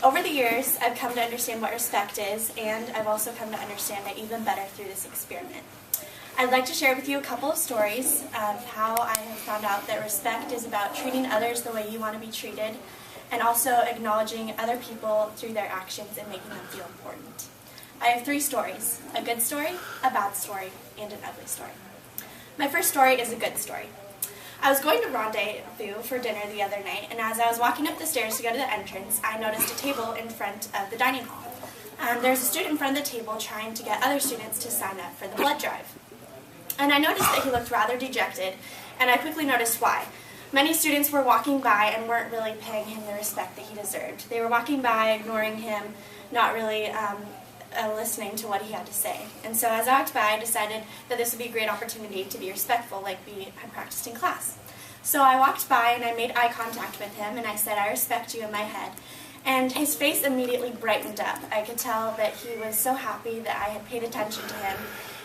Over the years, I've come to understand what respect is, and I've also come to understand it even better through this experiment. I'd like to share with you a couple of stories of how I have found out that respect is about treating others the way you want to be treated, and also acknowledging other people through their actions and making them feel important. I have 3 stories: a good story, a bad story, and an ugly story. My first story is a good story. I was going to rendezvous for dinner the other night, and as I was walking up the stairs to go to the entrance, I noticed a table in front of the dining hall. There's a student in front of the table trying to get other students to sign up for the blood drive. And I noticed that he looked rather dejected, and I quickly noticed why. Many students were walking by and weren't really paying him the respect that he deserved. They were walking by, ignoring him, not really listening to what he had to say. And so as I walked by, I decided that this would be a great opportunity to be respectful like we had practiced in class. So I walked by and I made eye contact with him and I said, "I respect you," in my head. And his face immediately brightened up. I could tell that he was so happy that I had paid attention to him.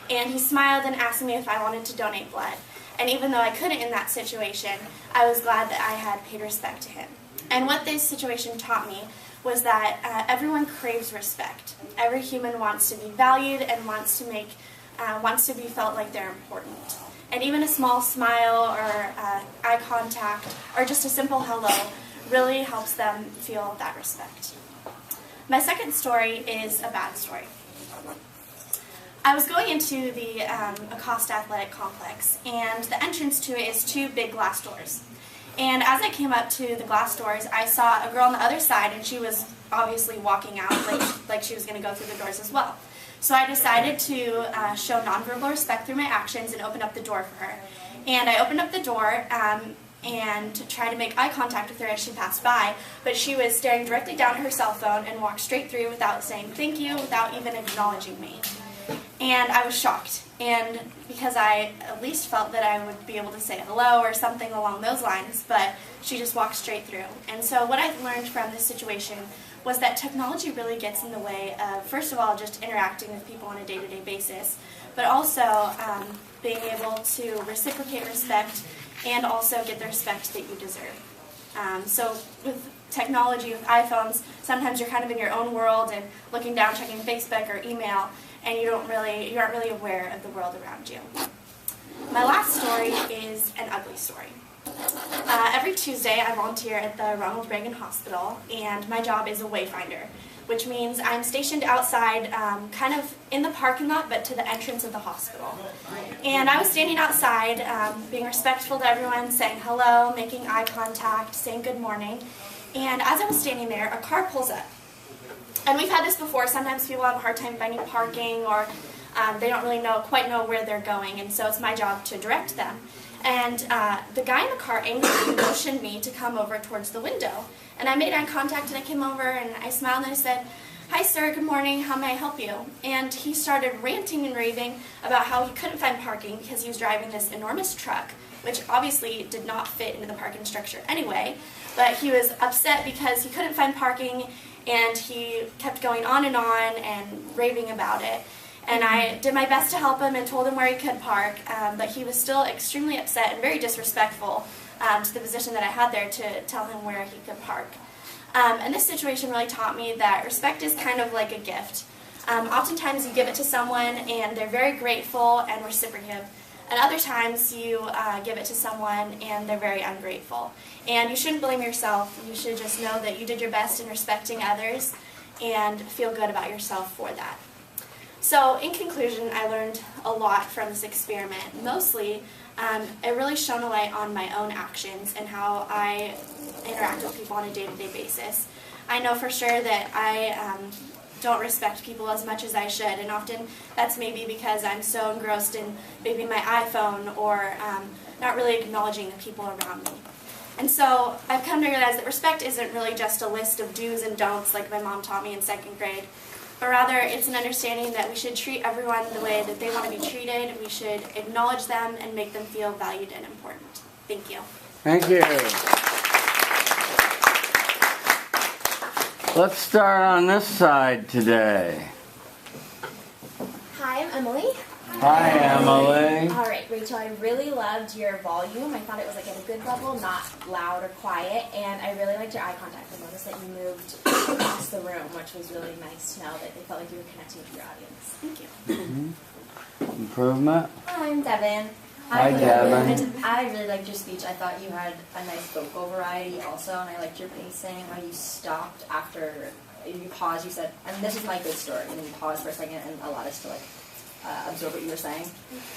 And he smiled and asked me if I wanted to donate blood. And even though I couldn't in that situation, I was glad that I had paid respect to him. And what this situation taught me was that everyone craves respect. Every human wants to be valued and wants to be felt like they're important. And even a small smile or eye contact or just a simple hello really helps them feel that respect. My second story is a bad story. I was going into the Acosta Athletic Complex, and the entrance to it is 2 big glass doors. And as I came up to the glass doors, I saw a girl on the other side, and she was obviously walking out like she was going to go through the doors as well. So I decided to show nonverbal respect through my actions and open up the door for her. And I opened up the door and tried to make eye contact with her as she passed by, but she was staring directly down at her cell phone and walked straight through without saying thank you, without even acknowledging me. And I was shocked, and because I at least felt that I would be able to say hello or something along those lines, but she just walked straight through. And so what I learned from this situation was that technology really gets in the way of, first of all, just interacting with people on a day-to-day basis, but also being able to reciprocate respect and also get the respect that you deserve. So with technology, with iPhones, sometimes you're kind of in your own world and looking down, checking Facebook or email, and you aren't really aware of the world around you. My last story is an ugly story. Every Tuesday I volunteer at the Ronald Reagan Hospital, and my job is a wayfinder, which means I'm stationed outside, kind of in the parking lot, but to the entrance of the hospital. And I was standing outside, being respectful to everyone, saying hello, making eye contact, saying good morning, and as I was standing there, a car pulls up. And we've had this before. Sometimes people have a hard time finding parking, or they don't really quite know where they're going, and so it's my job to direct them. And the guy in the car angrily motioned me to come over towards the window. And I made eye contact, and I came over, and I smiled, and I said, "Hi, sir, good morning, how may I help you?" And he started ranting and raving about how he couldn't find parking because he was driving this enormous truck, which obviously did not fit into the parking structure anyway. But he was upset because he couldn't find parking, and he kept going on and raving about it. And I did my best to help him and told him where he could park, but he was still extremely upset and very disrespectful to the position that I had there to tell him where he could park. And this situation really taught me that respect is kind of like a gift. Oftentimes you give it to someone and they're very grateful and reciprocative. And other times you give it to someone and they're very ungrateful. And you shouldn't blame yourself. You should just know that you did your best in respecting others and feel good about yourself for that. So in conclusion, I learned a lot from this experiment. Mostly, it really shone a light on my own actions and how I interact with people on a day-to-day basis. I know for sure that I don't respect people as much as I should, and often that's maybe because I'm so engrossed in maybe my iPhone or not really acknowledging the people around me. And so I've come to realize that respect isn't really just a list of do's and don'ts like my mom taught me in 2nd grade, but rather it's an understanding that we should treat everyone the way that they want to be treated. We should acknowledge them and make them feel valued and important. Thank you. Thank you. Let's start on this side today. Hi, I'm Emily. Hi, Emily. All right, Rachel, I really loved your volume. I thought it was like at a good level, not loud or quiet, and I really liked your eye contact. I noticed that you moved across the room, which was really nice to know that they felt like you were connecting with your audience. Thank you. Improvement? I'm Devin. Hi, Devin. I really liked your speech. I thought you had a nice vocal variety also, and I liked your pacing, how you stopped after you paused. You said, and this is my good story, and then you paused for a second and allowed us to absorb what you were saying.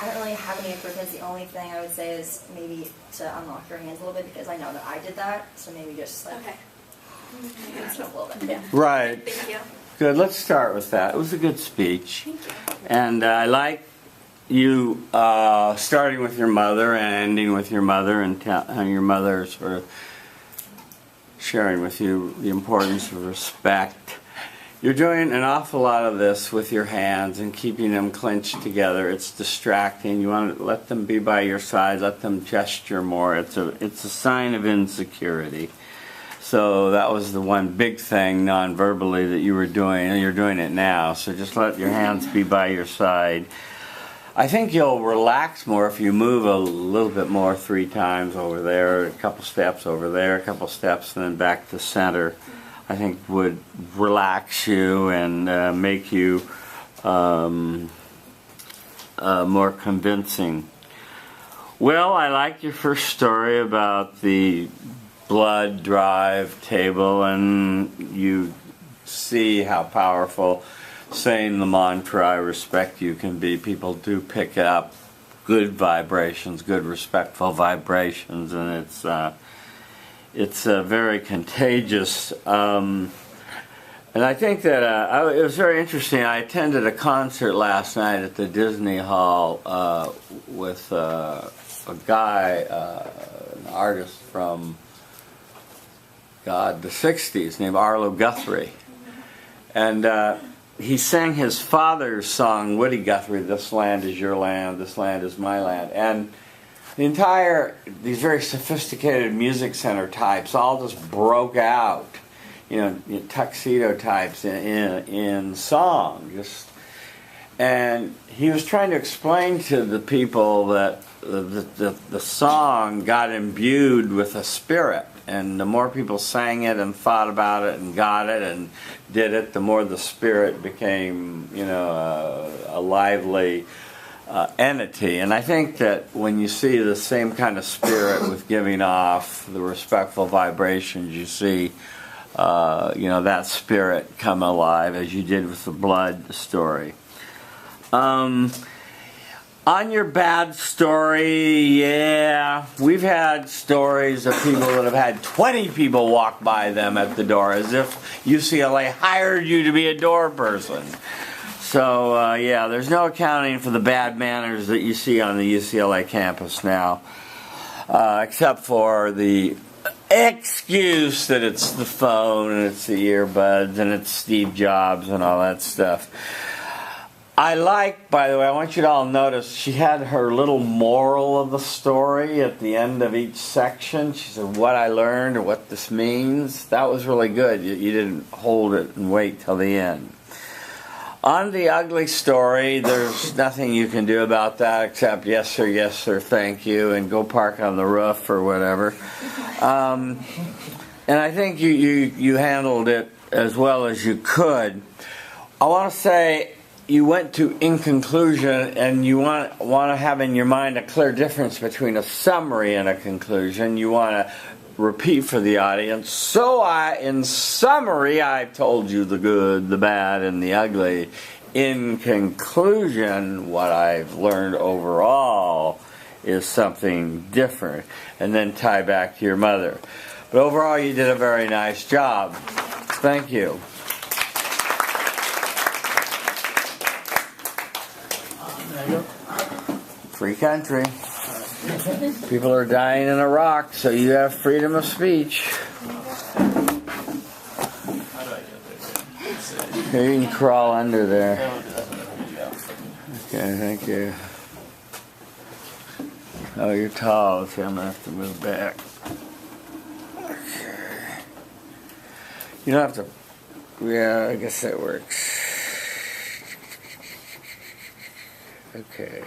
I don't really have any improvements. The only thing I would say is maybe to unlock your hands a little bit, because I know that I did that, so maybe just Okay. a little bit. Yeah. Right. Thank you. Good. Let's start with that. It was a good speech. Thank you. And I like you starting with your mother and ending with your mother, and your mother sort of sharing with you the importance of respect. You're doing an awful lot of this with your hands and keeping them clenched together. It's distracting. You want to let them be by your side, let them gesture more. It's a sign of insecurity. So that was the one big thing non-verbally that you were doing, and you're doing it now. So just let your hands be by your side. I think you'll relax more if you move a little bit more 3 times over there, a couple steps over there, a couple steps, and then back to center. I think would relax you and make you more convincing. Well, I like your first story about the blood drive table, and you see how powerful saying the mantra, I respect you, can be. People do pick up good vibrations, good respectful vibrations, and it's very contagious. And I think that it was very interesting. I attended a concert last night at the Disney Hall with a guy, an artist from, the 60s, named Arlo Guthrie. And he sang his father's song, Woody Guthrie, "This land is your land, this land is my land." And these very sophisticated music center types all just broke out, tuxedo types in song. And he was trying to explain to the people that the song got imbued with a spirit. And the more people sang it and thought about it and got it and did it, the more the spirit became, a lively entity. And I think that when you see the same kind of spirit with giving off the respectful vibrations, you see, that spirit come alive, as you did with the blood story. On your bad story, yeah, we've had stories of people that have had 20 people walk by them at the door, as if UCLA hired you to be a door person. So, yeah, there's no accounting for the bad manners that you see on the UCLA campus now, except for the excuse that it's the phone and it's the earbuds and it's Steve Jobs and all that stuff. I like, by the way, I want you to all notice, she had her little moral of the story at the end of each section. She said, what I learned or what this means. That was really good. You didn't hold it and wait till the end. On the ugly story, there's nothing you can do about that except yes sir, thank you, and go park on the roof or whatever. And I think you handled it as well as you could. I want to say, you went to in conclusion, and you want to have in your mind a clear difference between a summary and a conclusion. You want to repeat for the audience. So in summary, I've told you the good, the bad, and the ugly. In conclusion, what I've learned overall is something different, and then tie back to your mother. But overall, you did a very nice job. Thank you. Free country. People are dying in Iraq, so you have freedom of speech. Okay, you can crawl under there. Okay, thank you. Oh, you're tall, so I'm going to have to move back. Okay. You don't have to... Yeah, I guess that works. Okay.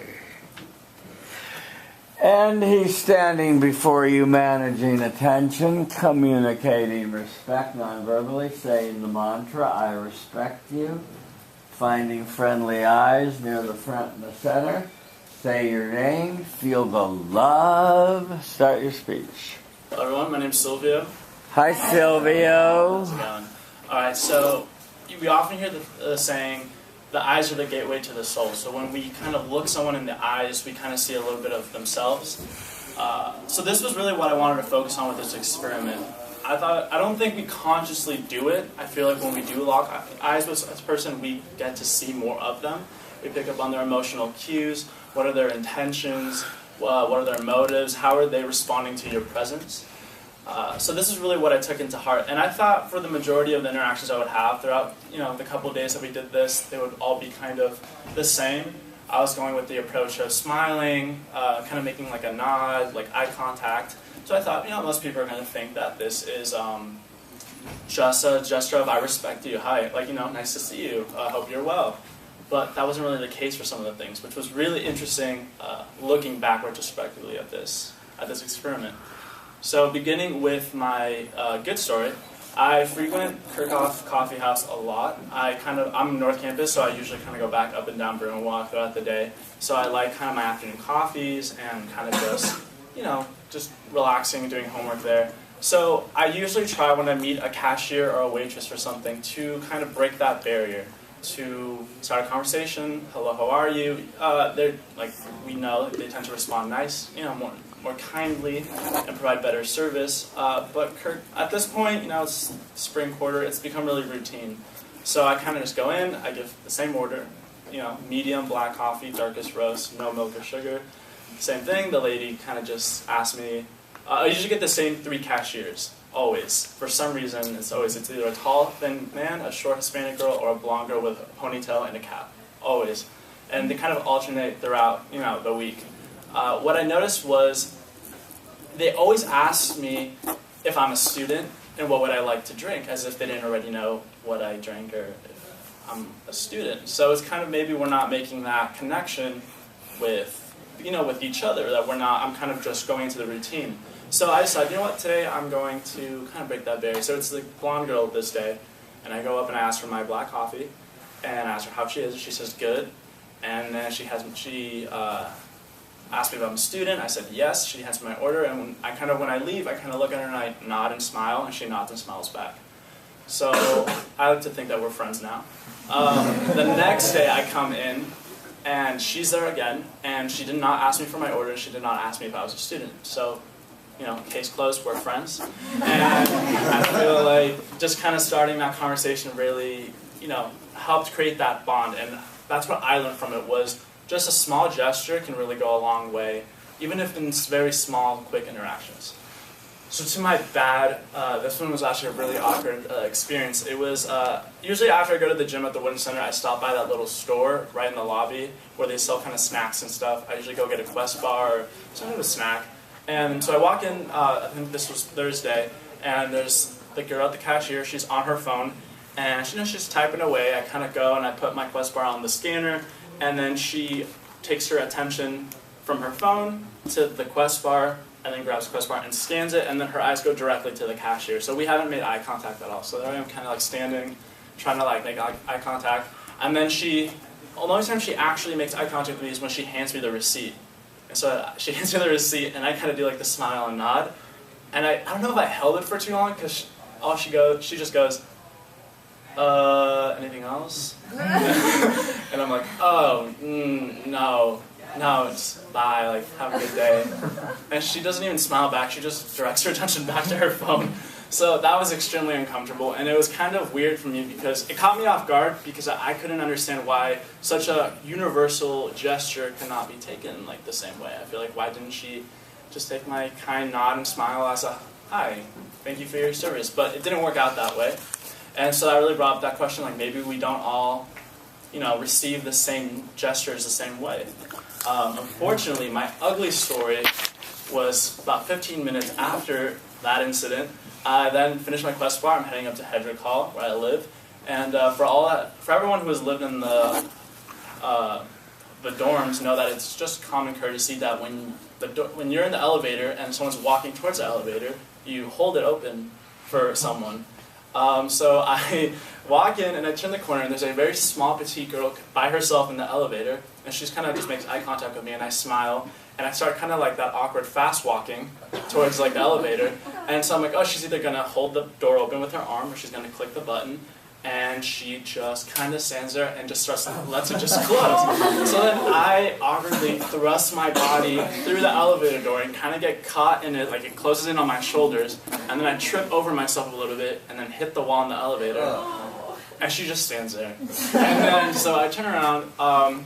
And he's standing before you, managing attention, communicating respect non-verbally, saying the mantra, I respect you, finding friendly eyes near the front and the center. Say your name, feel the love. Start your speech. Hello everyone, my name's Silvio. Hi, Silvio. How's it going? Alright, so we often hear the saying, the eyes are the gateway to the soul. So when we kind of look someone in the eyes, we kind of see a little bit of themselves. So this was really what I wanted to focus on with this experiment. I don't think we consciously do it. I feel like when we do lock eyes with a person, we get to see more of them. We pick up on their emotional cues. What are their intentions? What are their motives? How are they responding to your presence? So this is really what I took into heart. And I thought for the majority of the interactions I would have throughout, the couple of days that we did this, they would all be kind of the same. I was going with the approach of smiling, kind of making like a nod, like eye contact. So I thought, most people are going to think that this is just a gesture of I respect you, hi, nice to see you, hope you're well. But that wasn't really the case for some of the things, which was really interesting looking back retrospectively at this experiment. So beginning with my good story, I frequent Kirchhoff Coffee House a lot. I'm North Campus, so I usually kind of go back up and down Bruin Walk throughout the day. So I like kind of my afternoon coffees and kind of just relaxing, doing homework there. So I usually try when I meet a cashier or a waitress or something to kind of break that barrier, to start a conversation. Hello, how are you? We know they tend to respond nice, more kindly and provide better service. But at this point, it's spring quarter, it's become really routine. So I kind of just go in, I give the same order, medium black coffee, darkest roast, no milk or sugar. Same thing, the lady kind of just asks me, I usually get the same 3 cashiers, always. For some reason, it's either a tall, thin man, a short Hispanic girl, or a blonde girl with a ponytail and a cap, always. And they kind of alternate throughout, the week. What I noticed was they always asked me if I'm a student and what would I like to drink, as if they didn't already know what I drink or if I'm a student. So it's kind of maybe we're not making that connection with each other, that I'm kind of just going into the routine. So I decided, today I'm going to kind of break that barrier. So it's the blonde girl this day, and I go up and I ask for my black coffee, and I ask her how she is. She says good, and then she asked me if I'm a student. I said yes. She hands me my order, and when I leave, I kind of look at her and I nod and smile, and she nods and smiles back. So I like to think that we're friends now. The next day I come in, and she's there again, and she did not ask me for my order, and she did not ask me if I was a student. So, case closed, we're friends. And I feel like just kind of starting that conversation really, helped create that bond. And that's what I learned from it, was just a small gesture can really go a long way, even if in very small, quick interactions. So to my bad, this one was actually a really awkward experience. It was, usually after I go to the gym at the Wooden Center, I stop by that little store right in the lobby where they sell kind of snacks and stuff. I usually go get a Quest bar or some kind of a snack. And so I walk in, I think this was Thursday, and there's the girl at the cashier. She's on her phone, and she's typing away. I kind of go and I put my Quest bar on the scanner, and then she takes her attention from her phone to the Quest bar, and then grabs the Quest bar and scans it, and then her eyes go directly to the cashier. So we haven't made eye contact at all. So there I am, kind of standing, trying to make eye contact. And then the only time she actually makes eye contact with me is when she hands me the receipt. And so she hands me the receipt, and I kind of do the smile and nod. And I don't know if I held it for too long, because she just goes, anything else? And I'm like, oh, no, it's bye, have a good day. And she doesn't even smile back, she just directs her attention back to her phone. So that was extremely uncomfortable, and it was kind of weird for me because it caught me off guard because I couldn't understand why such a universal gesture cannot be taken the same way. I feel like, why didn't she just take my kind nod and smile as a, hi, thank you for your service? But it didn't work out that way. And so that really brought up that question, maybe we don't all, receive the same gestures the same way. Unfortunately, my ugly story was about 15 minutes after that incident. I then finished my Quest bar. I'm heading up to Hedrick Hall, where I live. And for everyone who has lived in the the dorms know that it's just common courtesy that when you're in the elevator and someone's walking towards the elevator, you hold it open for someone. So I walk in and I turn the corner and there's a very small petite girl by herself in the elevator, and she's kind of just makes eye contact with me, and I smile and I start kind of like that awkward fast walking towards like the elevator, and so I'm like, oh, she's either gonna hold the door open with her arm or she's gonna click the button. And she just kind of stands there and just lets it just close. So then I awkwardly thrust my body through the elevator door and kind of get caught in it, like it closes in on my shoulders. And then I trip over myself a little bit and then hit the wall in the elevator. And she just stands there. And then so I turn around, I'm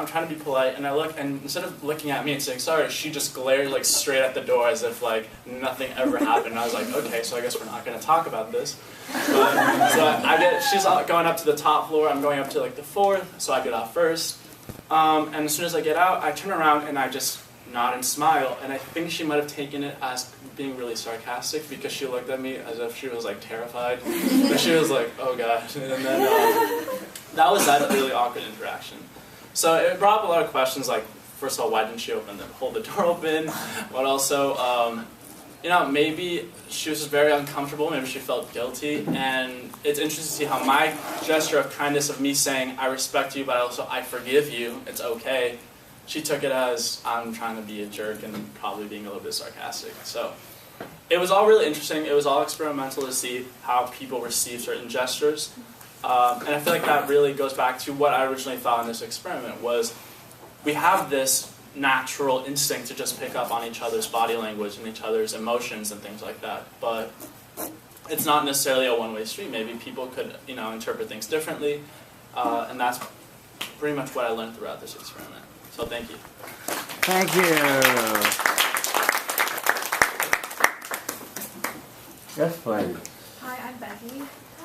trying to be polite, and I look, and instead of looking at me and saying sorry, she just glared like straight at the door as if like nothing ever happened. And I was like, okay, so I guess we're not going to talk about this. But, so she's going up to the top floor, I'm going up to like the 4th, so I get off first. And as soon as I get out, I turn around and I just nod and smile, and I think she might have taken it as being really sarcastic because she looked at me as if she was like terrified. And she was like, oh gosh. And then that was that really awkward interaction. So it brought up a lot of questions like, first of all, why didn't she hold the door open? But also, maybe she was just very uncomfortable, maybe she felt guilty, and it's interesting to see how my gesture of kindness of me saying, I respect you, but also I forgive you, it's okay, she took it as I'm trying to be a jerk and probably being a little bit sarcastic. So it was all really interesting, it was all experimental to see how people receive certain gestures. And I feel like that really goes back to what I originally thought in this experiment was we have this natural instinct to just pick up on each other's body language and each other's emotions and things like that. But it's not necessarily a one-way street. Maybe people could, interpret things differently. And that's pretty much what I learned throughout this experiment. So thank you. Thank you. Yes, please. Hi, I'm Becky.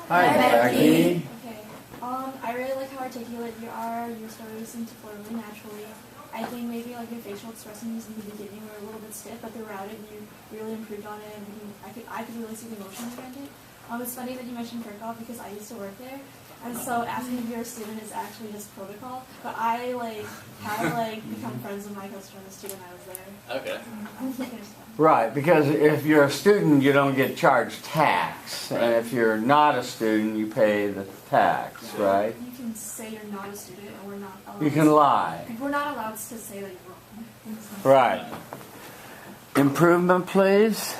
Hi, Becky. Okay. I really like how articulate you are. Your stories seem to flow really naturally. I think maybe like your facial expressions in the beginning were a little bit stiff, but throughout it you really improved on it, and I could really see the emotion behind it. It's funny that you mentioned Kirchhoff because I used to work there, and so asking if you're a student is actually just protocol. But I have become friends with my customer student I was there. Okay. Right, because if you're a student, you don't get charged tax, and if you're not a student, you pay the tax, right? You can say you're not a student, and we're not allowed. You can lie. We're not allowed to say that you're wrong. Right. Improvement, please.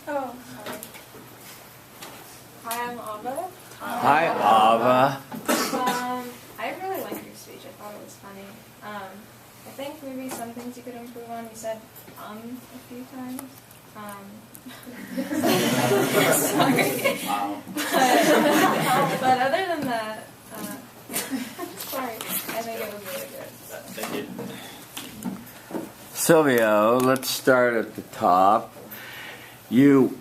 Oh, sorry. Hi, I'm Ava. Hi, Ava. I really liked your speech. I thought it was funny. I think maybe some things you could improve on. You said a few times. Sorry. Wow. But other than that, sorry. I think it was really good. Thank you. Silvio, let's start at the top. You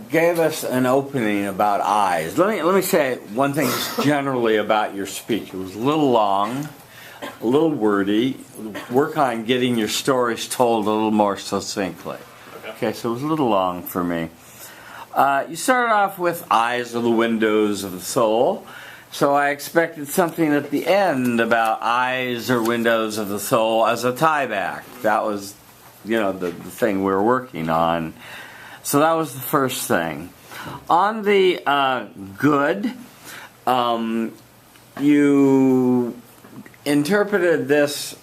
gave us an opening about eyes. Let me say one thing generally about your speech. It was a little long, a little wordy. Work on getting your stories told a little more succinctly. Okay, so it was a little long for me. You started off with eyes are the windows of the soul. So I expected something at the end about eyes are windows of the soul as a tieback. That was, the thing we were working on. So that was the first thing. On the good, you interpreted this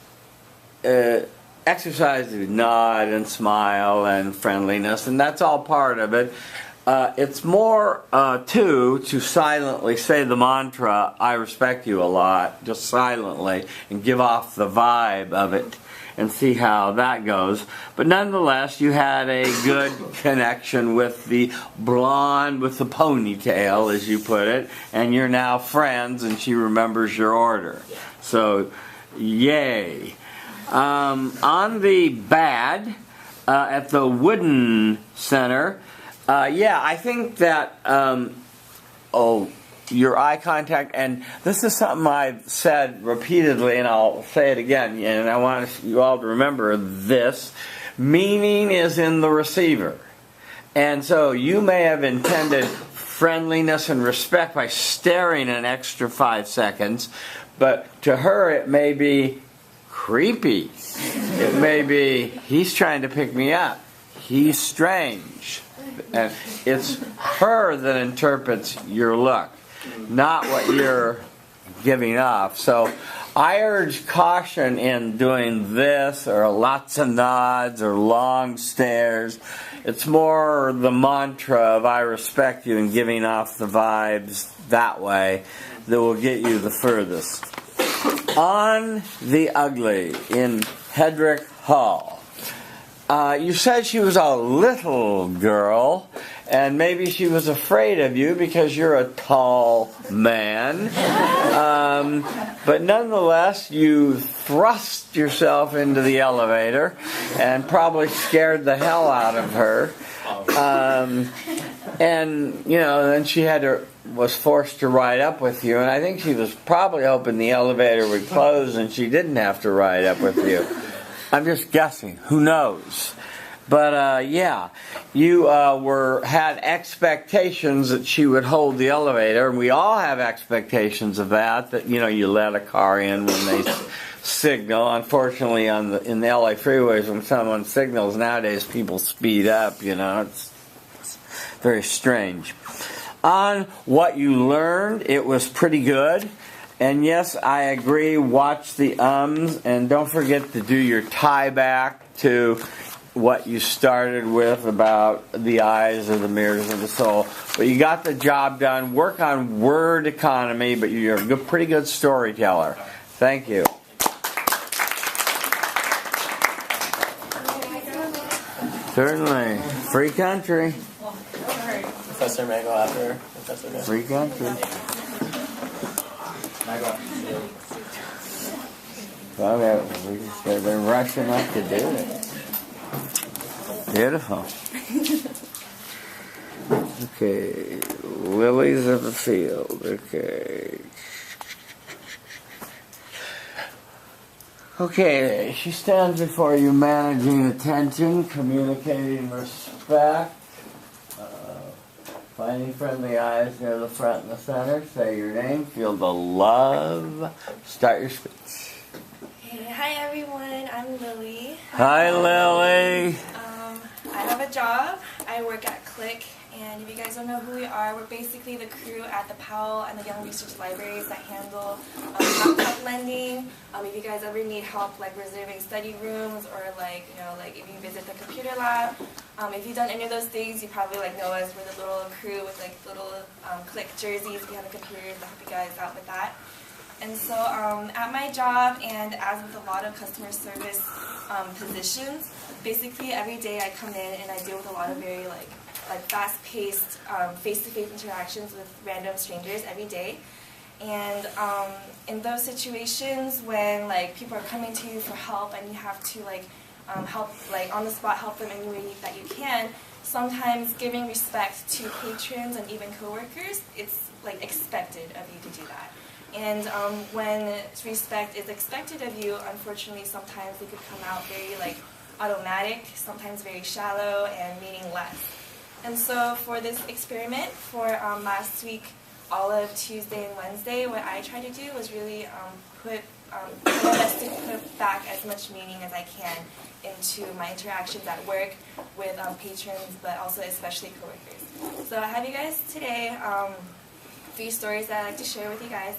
exercise to nod and smile and friendliness, and that's all part of it. It's more, to silently say the mantra, I respect you a lot, just silently, and give off the vibe of it and see how that goes. But nonetheless, you had a good connection with the blonde with the ponytail, as you put it, and you're now friends, and she remembers your order. So, yay. On the bad, at the wooden center, I think that, your eye contact, and this is something I've said repeatedly, and I'll say it again, and I want you all to remember this. Meaning is in the receiver. And so you may have intended friendliness and respect by staring an extra 5 seconds, but to her it may be creepy. It may be, he's trying to pick me up. He's strange. And it's her that interprets your look, not what you're giving off. So I urge caution in doing this, or lots of nods, or long stares. It's more the mantra of I respect you and giving off the vibes that way that will get you the furthest. On the Ugly in Hedrick Hall. You said she was a little girl, and maybe she was afraid of you because you're a tall man. But nonetheless, you thrust yourself into the elevator and probably scared the hell out of her. And, you know, then she was forced to ride up with you, and I think she was probably hoping the elevator would close and she didn't have to ride up with you. I'm just guessing. Who knows? But yeah, you had expectations that she would hold the elevator, and we all have expectations of that. That, you know, you let a car in when they signal. Unfortunately, in the LA freeways, when someone signals nowadays, people speed up. You know, it's very strange. On what you learned, it was pretty good. And yes, I agree, watch the ums, and don't forget to do your tie back to what you started with about the eyes or the mirrors of the soul. But you got the job done. Work on word economy, but you're a pretty good storyteller. Thank you. Certainly. Free country. Professor may go after Professor May. Free country. Okay, they've been rushing up to do it. Beautiful. Okay, lilies of the field. Okay. Okay, she stands before you managing attention, communicating respect, finding friendly eyes near the front and the center. Say your name, feel the love. Start your speech. Hey, hi everyone, I'm Lily. Hi, Lily. I have a job. I work at Click, and if you guys don't know who we are, we're basically the crew at the Powell and the Young Research Libraries that handle laptop lending. If you guys ever need help, like reserving study rooms, or like, you know, like if you visit the computer lab, if you've done any of those things, you probably like know us. We're the little crew with like little Click jerseys behind the computers to help you guys out with that. And so at my job, and as with a lot of customer service positions, basically every day I come in and I deal with a lot of very like fast-paced face-to-face interactions with random strangers every day. And in those situations when like people are coming to you for help and you have to like help, like on the spot, help them any way that you can, sometimes giving respect to patrons and even coworkers, it's like expected of you to do that. And when respect is expected of you, unfortunately, sometimes it could come out very like automatic, sometimes very shallow and meaningless. And so for this experiment, for last week, all of Tuesday and Wednesday, what I tried to do was really put my best to put back as much meaning as I can into my interactions at work with patrons, but also especially coworkers. So I have you guys today 3 stories that I'd like to share with you guys.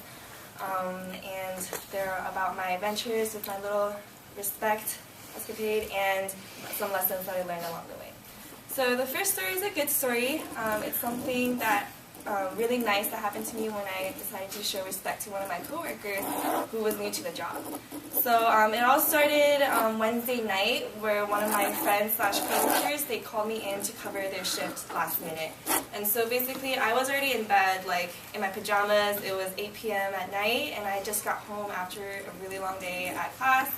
And they're about my adventures with my little respect escapade and some lessons that I learned along the way. So the first story is a good story. It's something that really nice that happened to me when I decided to show respect to one of my coworkers who was new to the job. So it all started Wednesday night, where one of my friends / coworkers, they called me in to cover their shift last minute. And so basically I was already in bed, like in my pajamas. It was 8 p.m. at night, and I just got home after a really long day at class.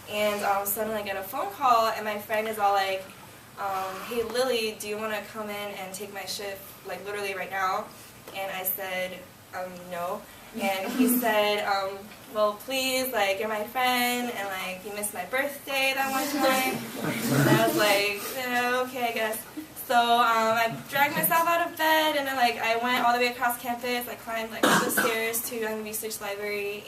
And suddenly I get a phone call, and my friend is all like, hey Lily, do you want to come in and take my shift, like literally right now? And I said, no. And he said, well please, like you're my friend, and like you missed my birthday that one time. And I was like, yeah, okay I guess. So I dragged myself out of bed and then like I went all the way across campus. I climbed like up the stairs to Young Research Library,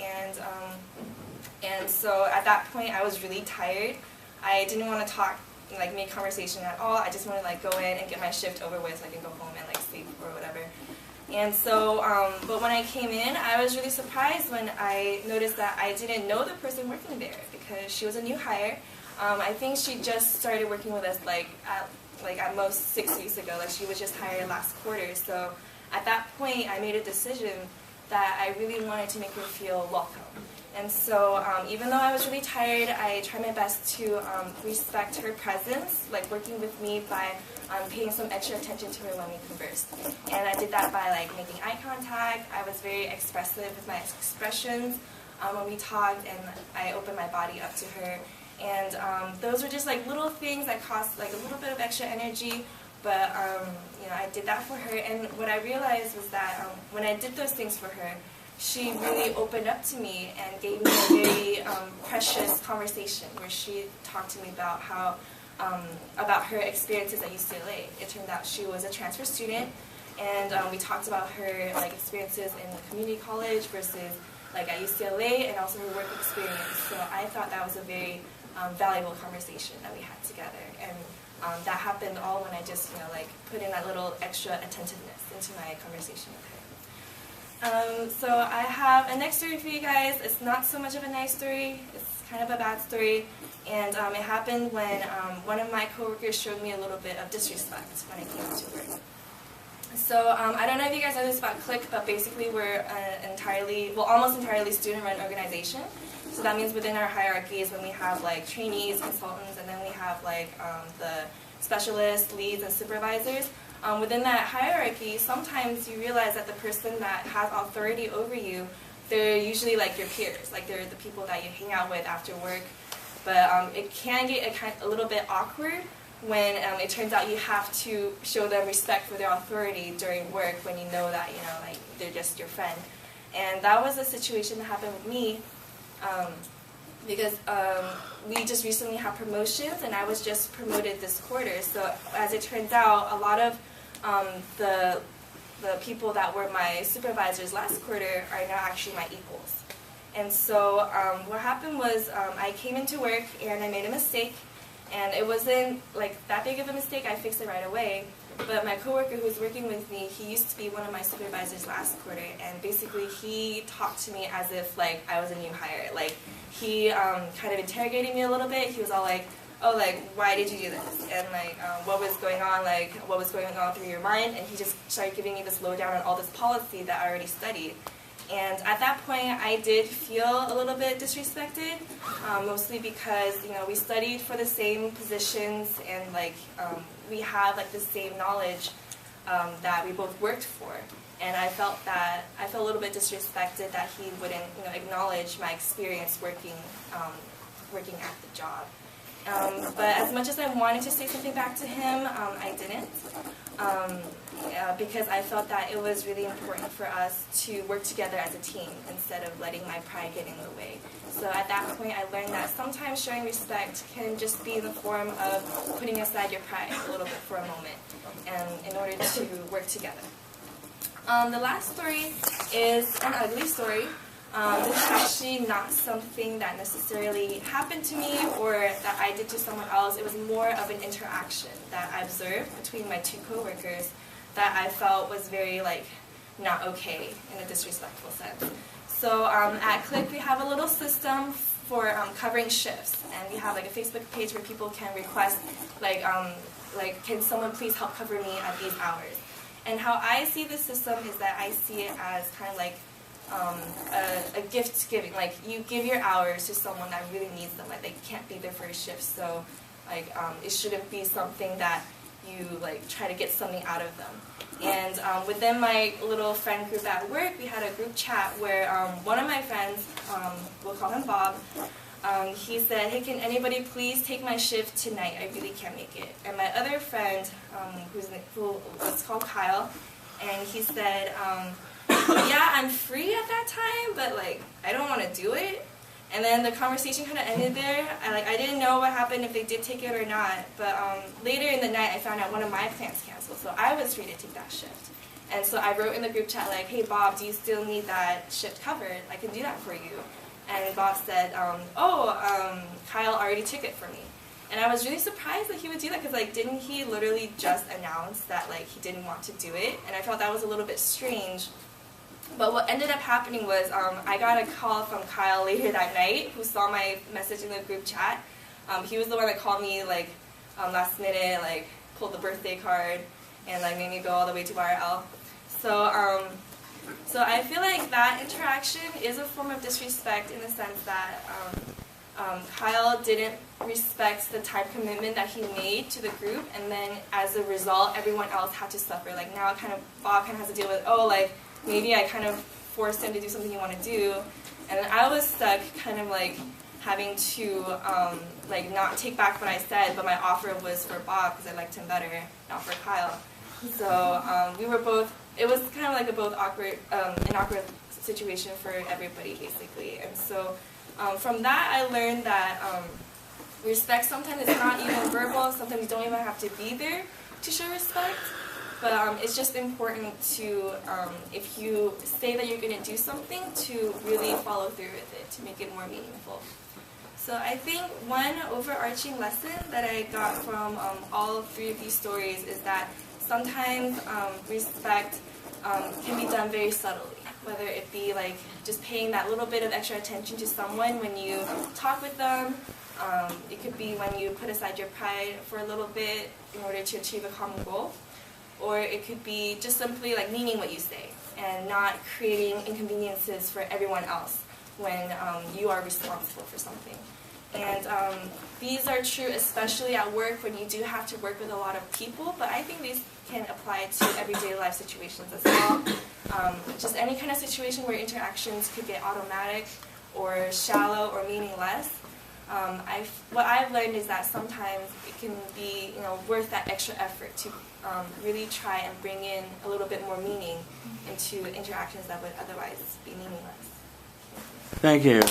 and so at that point I was really tired. I didn't want to talk, like make conversation at all. I just wanted to like go in and get my shift over with so I can go home and like sleep or whatever. And so, but when I came in, I was really surprised when I noticed that I didn't know the person working there because she was a new hire. I think she just started working with us like at most 6 weeks ago. Like she was just hired last quarter. So at that point, I made a decision that I really wanted to make her feel welcome. And so even though I was really tired, I tried my best to respect her presence, like working with me by paying some extra attention to her when we conversed. And I did that by like making eye contact. I was very expressive with my expressions when we talked, and I opened my body up to her. And those were just like little things that cost like a little bit of extra energy, but you know, I did that for her. And what I realized was that when I did those things for her, she really opened up to me and gave me a very precious conversation where she talked to me about how about her experiences at UCLA. It turned out she was a transfer student, and we talked about her like experiences in the community college versus like at UCLA, and also her work experience. So I thought that was a very valuable conversation that we had together, and that happened all when I just like put in that little extra attentiveness into my conversation with her. So I have a next story for you guys. It's not so much of a nice story. It's kind of a bad story, and it happened when one of my coworkers showed me a little bit of disrespect when I came to work. So I don't know if you guys know this about Click, but basically we're an almost entirely student-run organization. So that means within our hierarchies, when we have like trainees, consultants, and then we have like the specialists, leads, and supervisors. Within that hierarchy, sometimes you realize that the person that has authority over you, they're usually like your peers, like they're the people that you hang out with after work. But it can get a little bit awkward when it turns out you have to show them respect for their authority during work when you know that like they're just your friend. And that was a situation that happened with me because we just recently had promotions, and I was just promoted this quarter. So as it turns out, a lot of the people that were my supervisors last quarter are now actually my equals. And so what happened was I came into work and I made a mistake, and it wasn't like that big of a mistake. I fixed it right away. But my coworker who was working with me, he used to be one of my supervisors last quarter, and basically he talked to me as if like I was a new hire. Like he kind of interrogated me a little bit. He was all like, "Oh, like why did you do this?" And like what was going on? Like what was going on through your mind? And he just started giving me this lowdown on all this policy that I already studied. And at that point, I did feel a little bit disrespected, mostly because we studied for the same positions, and like we have like the same knowledge that we both worked for. And I felt a little bit disrespected that he wouldn't acknowledge my experience working at the job. But as much as I wanted to say something back to him, I didn't. Because I felt that it was really important for us to work together as a team instead of letting my pride get in the way. So at that point, I learned that sometimes showing respect can just be in the form of putting aside your pride a little bit for a moment, and in order to work together. The last story is an ugly story. This is actually not something that necessarily happened to me or that I did to someone else. It was more of an interaction that I observed between my two coworkers that I felt was very not okay in a disrespectful sense. So at Click, we have a little system for covering shifts, and we have a Facebook page where people can request can someone please help cover me at these hours. And how I see this system is that I see it as kind of a gift giving. Like you give your hours to someone that really needs them. Like they can't be there for a shift, so it shouldn't be something that you try to get something out of them. And within my little friend group at work, we had a group chat where one of my friends, we'll call him Bob, he said, "Hey, can anybody please take my shift tonight? I really can't make it." And my other friend, who was called Kyle, and he said, "Yeah, I'm free at that time, but I don't want to do it." And then the conversation kind of ended there. I didn't know what happened, if they did take it or not. But later in the night, I found out one of my plans canceled, so I was free to take that shift. And so I wrote in the group chat like, hey Bob, do you still need that shift covered? I can do that for you. And Bob said, Kyle already took it for me. And I was really surprised that he would do that because like, didn't he literally just announce that like he didn't want to do it? And I felt that was a little bit strange. But what ended up happening was I got a call from Kyle later that night who saw my message in the group chat. He was the one that called me like last minute, like pulled the birthday card and like made me go all the way to RL. So I feel like that interaction is a form of disrespect in the sense that Kyle didn't respect the time commitment that he made to the group, and then as a result, everyone else had to suffer. Like now, Bob kind of has to deal with, oh, like maybe I kind of forced him to do something he wanted to do, and then I was stuck, kind of like having to like not take back what I said, but my offer was for Bob because I liked him better, not for Kyle. So we were both. It was kind of like an awkward situation for everybody, basically. And so from that, I learned that respect sometimes is not even verbal. Sometimes you don't even have to be there to show respect. But it's just important to, if you say that you're going to do something, to really follow through with it, to make it more meaningful. So I think one overarching lesson that I got from all three of these stories is that sometimes respect can be done very subtly, whether it be like just paying that little bit of extra attention to someone when you talk with them. It could be when you put aside your pride for a little bit in order to achieve a common goal. Or it could be just simply like meaning what you say and not creating inconveniences for everyone else when you are responsible for something. And these are true especially at work when you do have to work with a lot of people, but I think these can apply to everyday life situations as well. Just any kind of situation where interactions could get automatic or shallow or meaningless. What I've learned is that sometimes it can be worth that extra effort to really try and bring in a little bit more meaning into interactions that would otherwise be meaningless. Thank you.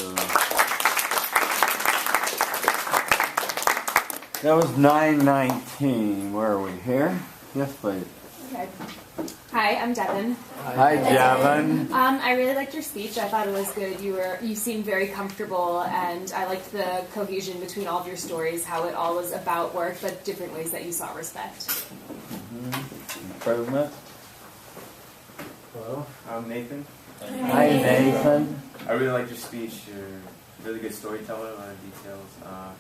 That was 9:19. Where are we here? Yes, please. Okay. Hi, I'm Devin. Hi, Devin. I really liked your speech. I thought it was good. You seemed very comfortable, and I liked the cohesion between all of your stories, how it all was about work, but different ways that you saw respect. Improvement. Hello, I'm Nathan. Hi, Nathan. I really liked your speech. You're a really good storyteller, a lot of details. I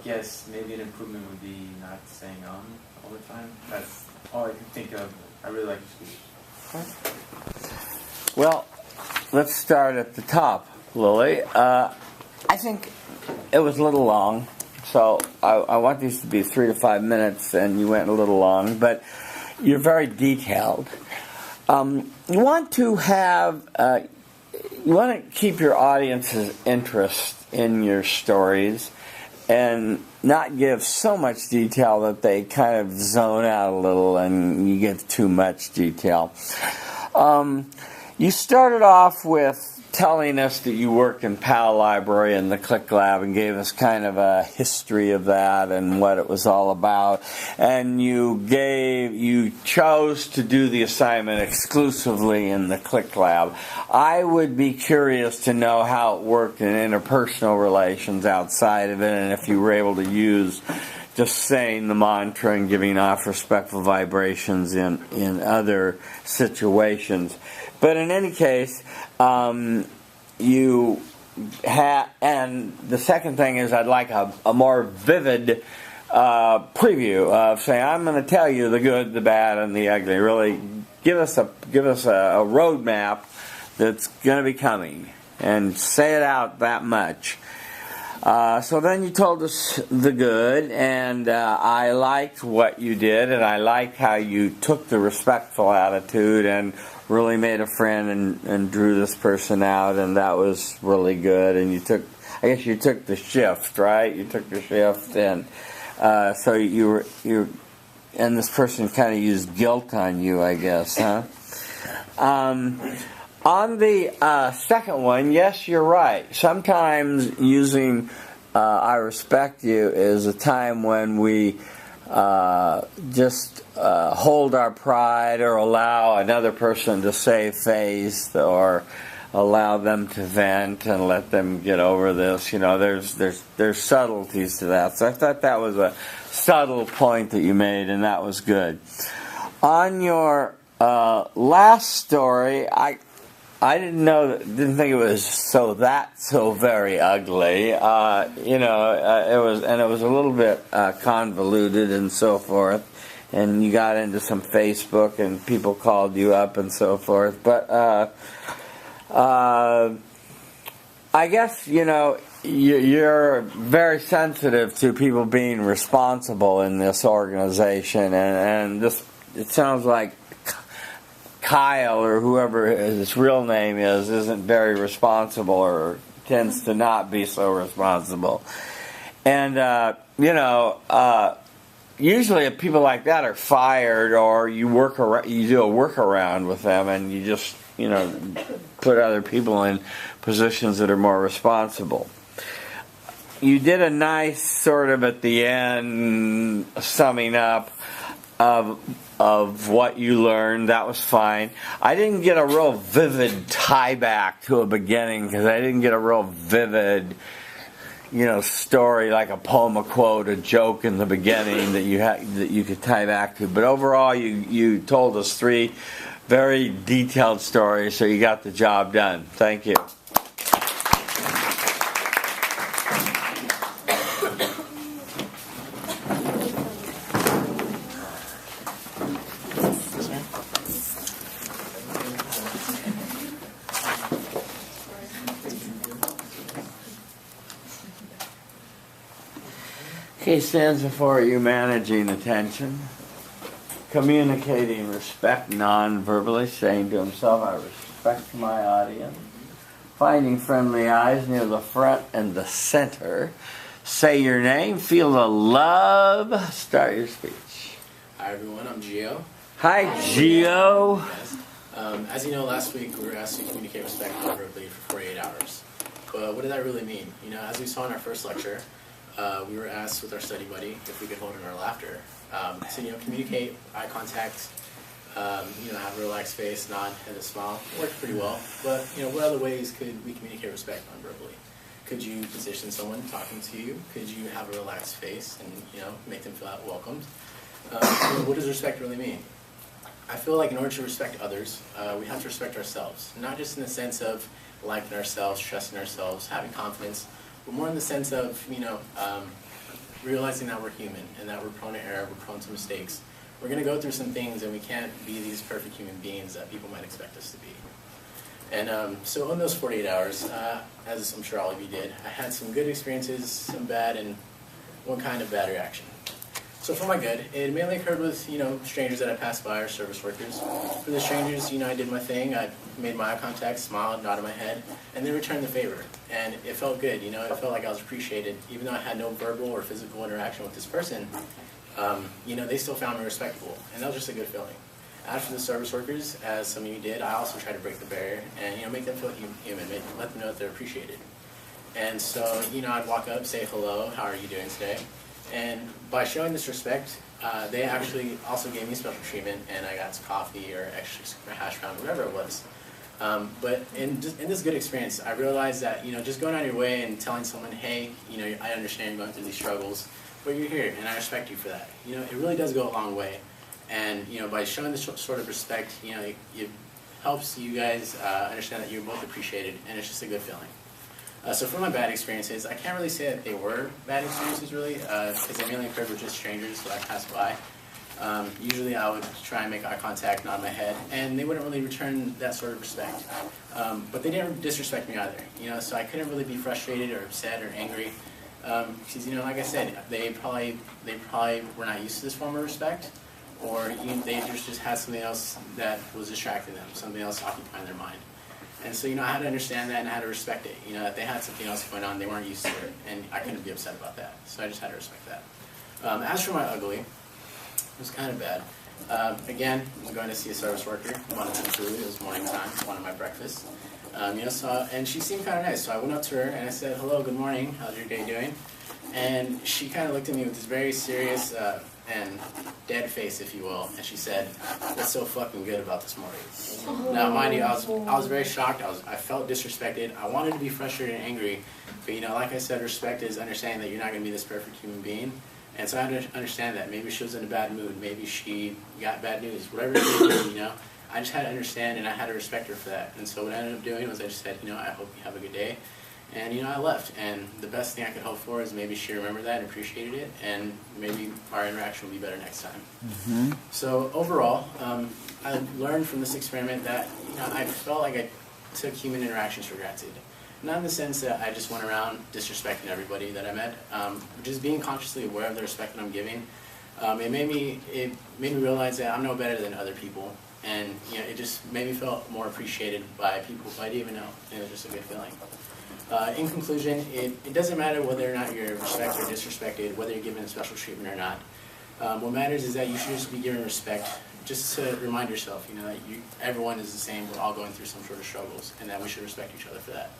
guess maybe an improvement would be not saying all the time. That's all I can think of. I really like your speech. Well, let's start at the top, Lily. I think it was a little long, so I want these to be 3 to 5 minutes, and you went a little long, but you're very detailed. You want to keep your audience's interest in your stories and not give so much detail that they kind of zone out a little and you give too much detail. You started off with telling us that you work in PAL Library and the Click Lab and gave us kind of a history of that and what it was all about. And you chose to do the assignment exclusively in the Click Lab. I would be curious to know how it worked in interpersonal relations outside of it, and if you were able to use just saying the mantra and giving off respectful vibrations in other situations. But in any case, you have, and the second thing is I'd like a more vivid preview of saying, I'm going to tell you the good, the bad, and the ugly. Really give us a roadmap that's going to be coming, and say it out that much. So then you told us the good, and I liked what you did, and I liked how you took the respectful attitude and really made a friend and drew this person out, and that was really good. And you took the shift, right? You took the shift, and so you and this person kind of used guilt on you, I guess, huh? On the second one, yes, you're right. Sometimes using I respect you is a time when we just hold our pride or allow another person to save face or allow them to vent and let them get over this. There's subtleties to that. So I thought that was a subtle point that you made, and that was good. On your last story, I didn't think it was so very ugly. It was a little bit convoluted and so forth. And you got into some Facebook and people called you up and so forth. But I guess you're very sensitive to people being responsible in this organization, and this, it sounds like Kyle or whoever his real name is isn't very responsible or tends to not be so responsible. And usually if people like that are fired or you do a workaround with them and you just put other people in positions that are more responsible. You did a nice sort of at the end summing up of what you learned. That was fine. I didn't get a real vivid tie back to a beginning because I didn't get a real vivid story like a poem, a quote, a joke in the beginning that you could tie back to. But overall, you told us 3 very detailed stories, so you got the job done. Thank you. Okay, stanza 4, you managing attention. Communicating respect non-verbally, saying to himself, I respect my audience. Finding friendly eyes near the front and the center. Say your name, feel the love. Start your speech. Hi everyone, I'm Gio. Hi, Gio. Yes. As you know, last week we were asked to communicate respect non-verbally for 48 hours. But what did that really mean? As we saw in our first lecture, we were asked with our study buddy if we could hold in our laughter. So communicate, eye contact, have a relaxed face, nod, and a smile. It worked pretty well. But what other ways could we communicate respect non-verbally? Could you position someone talking to you? Could you have a relaxed face and make them feel welcomed? What does respect really mean? I feel like in order to respect others, we have to respect ourselves. Not just in the sense of liking ourselves, trusting ourselves, having confidence, but more in the sense of realizing that we're human and that we're prone to error, we're prone to mistakes. We're going to go through some things and we can't be these perfect human beings that people might expect us to be. And so in those 48 hours, as I'm sure all of you did, I had some good experiences, some bad, and one kind of bad reaction. So for my good, it mainly occurred with, strangers that I passed by or service workers. For the strangers, I did my thing. I made my eye contact, smiled, nodded my head, and they returned the favor. And it felt good, it felt like I was appreciated. Even though I had no verbal or physical interaction with this person, they still found me respectable. And that was just a good feeling. As for the service workers, as some of you did, I also tried to break the barrier and, make them feel human, let them know that they're appreciated. And so, I'd walk up, say hello, how are you doing today? And by showing this respect, they actually also gave me special treatment, and I got some coffee or extra hash brown, whatever it was. But in this good experience, I realized that just going out of your way and telling someone, hey, I understand you're going through these struggles, but you're here, and I respect you for that. It really does go a long way. And by showing this sort of respect, it helps you guys understand that you're both appreciated, and it's just a good feeling. So for my bad experiences, I can't really say that they were bad experiences really, because they mainly occurred with just strangers who I passed by. Usually I would try and make eye contact, nod my head, and they wouldn't really return that sort of respect. But they didn't disrespect me either, so I couldn't really be frustrated or upset or angry. Because, like I said, they probably were not used to this form of respect, or they just had something else that was distracting them, something else occupying their mind. And so, I had to understand that and I had to respect it. That they had something else going on, they weren't used to it, and I couldn't be upset about that. So I just had to respect that. As for my ugly, it was kind of bad. Again, I was going to see a service worker, wanted some food. It was morning time, wanted my breakfast. And she seemed kind of nice, so I went up to her and I said, hello, good morning, how's your day doing? And she kind of looked at me with this very serious and dead face, if you will, and she said, "What's so fucking good about this morning?" Now, mind you, I was very shocked. I felt disrespected. I wanted to be frustrated and angry, but like I said, respect is understanding that you're not going to be this perfect human being. And so I understand that. Maybe she was in a bad mood. Maybe she got bad news. Whatever it may be, I just had to understand, and I had to respect her for that. And so what I ended up doing was I just said, I hope you have a good day. And, I left. And the best thing I could hope for is maybe she remembered that and appreciated it, and maybe our interaction will be better next time. Mm-hmm. So overall, I learned from this experiment that, I felt like I took human interactions for granted. Not in the sense that I just went around disrespecting everybody that I met, just being consciously aware of the respect that I'm giving. It made me realize that I'm no better than other people, and it just made me feel more appreciated by people who I didn't even know. It was just a good feeling. In conclusion, it doesn't matter whether or not you're respected or disrespected, whether you're given special treatment or not. What matters is that you should just be given respect, just to remind yourself, that everyone is the same. We're all going through some sort of struggles, and that we should respect each other for that.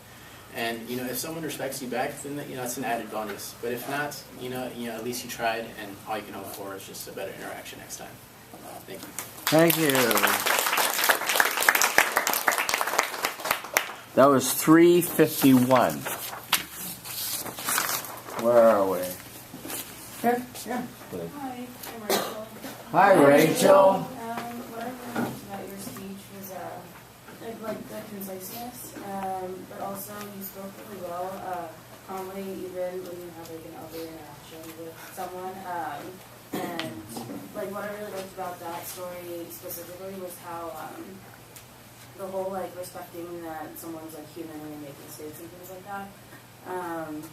And if someone respects you back, then it's an added bonus. But if not, at least you tried, and all you can hope for is just a better interaction next time. Thank you. Thank you. That was 351. Where are we? Here? Yeah, please. Hi, I'm Rachel. Hi, Rachel. What I liked about your speech was like the conciseness, but also you spoke really well, calmly, even when you have like an elderly interaction with someone. And like what I really liked about that story specifically was how the whole like respecting that someone's like human when they make mistakes and things like that.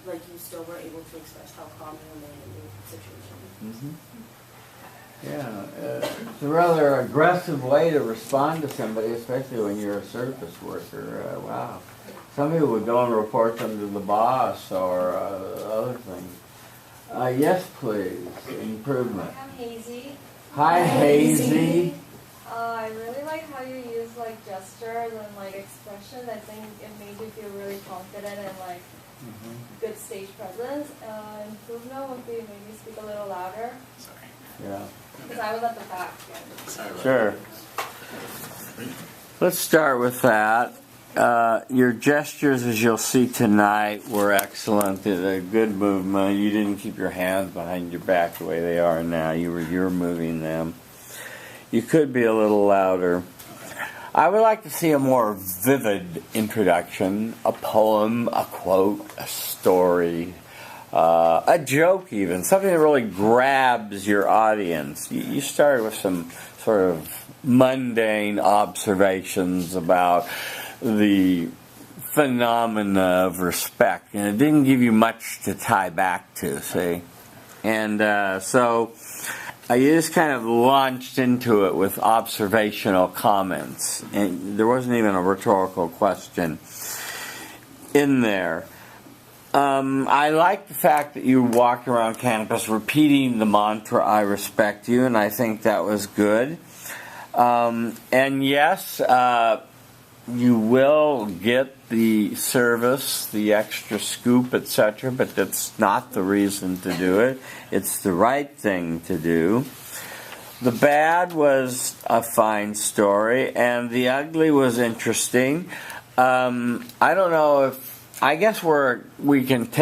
Like you still were able to express how calm you remain in the situation. Mm-hmm. Yeah, it's a rather aggressive way to respond to somebody, especially when you're a service worker. Wow. Some people would go and report them to the boss or other things. Yes, please. Improvement. I'm Hazy. Hi, Hazy. I really like how you use like gestures and like expressions. I think it made you feel really confident and like good stage presence. Improvement would be maybe speak a little louder. Sorry. Yeah. Because I was at the back. Sorry about Sure. Let's start with that. Your gestures, as you'll see tonight, were excellent. A good movement. You didn't keep your hands behind your back the way they are now. You're moving them. You could be a little louder. I would like to see a more vivid introduction, a poem, a quote, a story, a joke even, something that really grabs your audience. You started with some sort of mundane observations about the phenomena of respect, and it didn't give you much to tie back to, see? And so you just kind of launched into it with observational comments, and there wasn't even a rhetorical question in there. I like the fact that you walked around campus repeating the mantra, "I respect you," and I think that was good. And yes, you will get the service, the extra scoop, etc., but that's not the reason to do it. It's the right thing to do. The bad was a fine story, and the ugly was interesting. I don't know if, I guess we can take